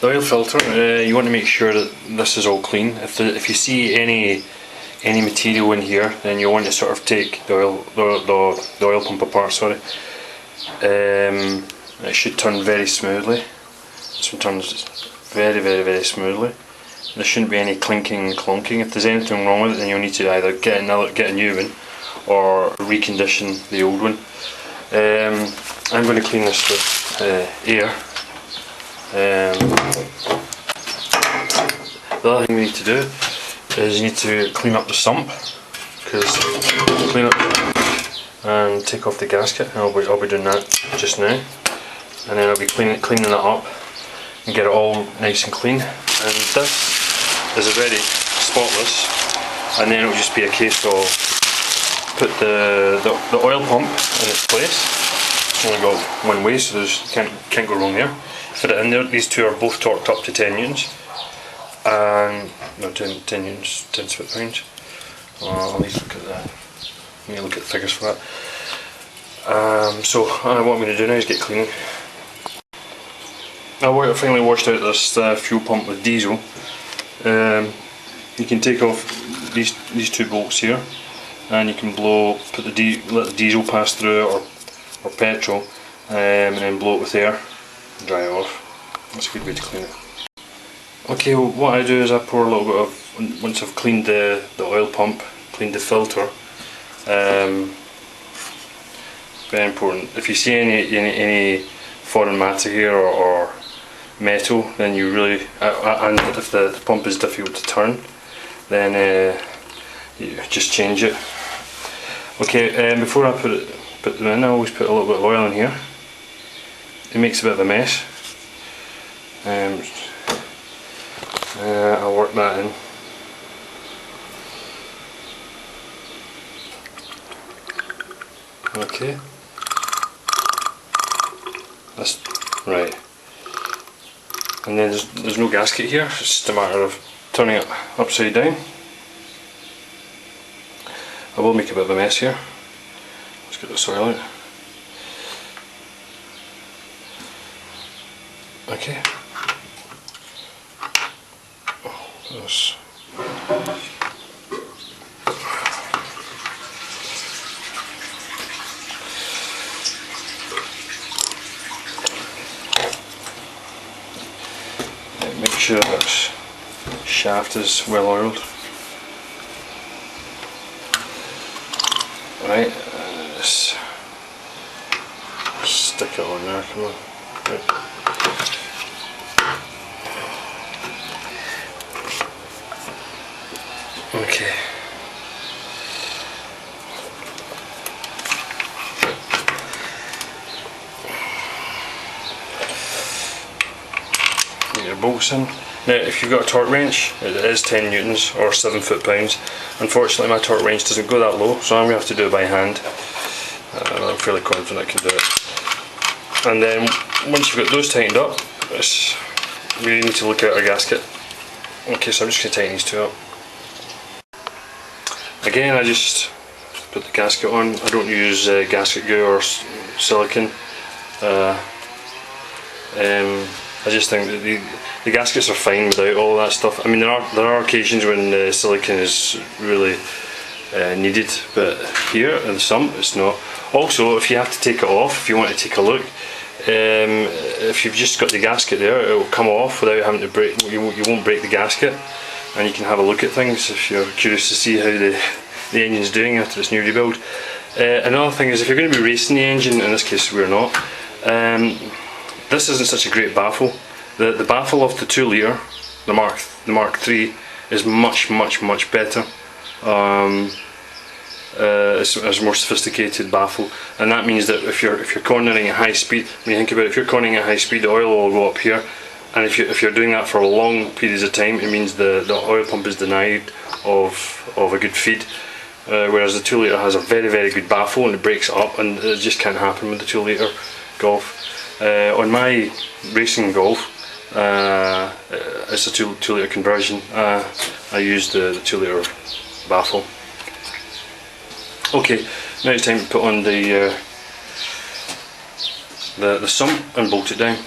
The oil filter, you want to make sure that this is all clean. If you see any material in here, then you want to sort of take the oil pump apart. Sorry. It should turn very smoothly. This one turns very smoothly. There shouldn't be any clinking and clunking. If there's anything wrong with it, then you'll need to either get a new one or recondition the old one. I'm going to clean this with air. The other thing we need to do is you need to clean up the sump, because clean up and take off the gasket, and I'll be doing that just now, and then I'll be cleaning it up and get it all nice and clean. And this is already spotless, and then it'll just be a case of put the oil pump in its place. It's only got one way, so there's can't go wrong there. Put it in there. These two are both torqued up to 10 newtons, and no 10 newtons, 10 foot-pounds. I'll need to look at that. I need to look at the figures for that. So what I'm going to do now is get cleaning. I finally washed out this fuel pump with diesel. You can take off these two bolts here, and you can let the diesel pass through it, or petrol, and then blow it with air and dry it off. That's a good way to clean it. Okay, well, what I do is I pour a little bit of, once I've cleaned the oil pump, cleaned the filter. Very important. If you see any foreign matter here or metal, then you really, and if the pump is difficult to turn, then you just change it. Okay, before I put them in, I always put a little bit of oil in here. It makes a bit of a mess. I'll work that in. Okay. That's right. And then there's no gasket here, it's just a matter of turning it upside down. I will make a bit of a mess here. Let's get this oil out. Okay. This. Make sure this shaft is well oiled. Right, just stick it on there, come on. Right. Okay. Get your bolts in. Now, if you've got a torque wrench, it is 10 newtons or 7 foot-pounds. Unfortunately, my torque wrench doesn't go that low, so I'm going to have to do it by hand. I'm fairly confident I can do it. And then, once you've got those tightened up, we really need to look at our gasket. Okay, so I'm just going to tighten these two up. Again, I just put the gasket on. I don't use gasket glue or silicone. I just think that the gaskets are fine without all that stuff. I mean, there are occasions when silicone is really needed, but here in the sump it's not. Also, if you have to take it off, if you want to take a look, if you've just got the gasket there, it will come off without having to break. You won't break the gasket, and you can have a look at things if you're curious to see how the engine's doing after its new rebuild. Another thing is, if you're going to be racing the engine, in this case we're not, this isn't such a great baffle. The baffle of the 2 litre, the Mark 3, is much better. It's a more sophisticated baffle, and that means that if you're cornering at high speed, when you think about it, if you're cornering at high speed, the oil will go up here, and if you're doing that for long periods of time, it means the oil pump is denied of a good feed. Whereas the 2 litre has a very good baffle, and it breaks it up, and it just can't happen with the 2 litre Golf. On my racing Golf, it's a 2 litre conversion. I use the 2 litre baffle. Okay, now it's time to put on the sump and bolt it down.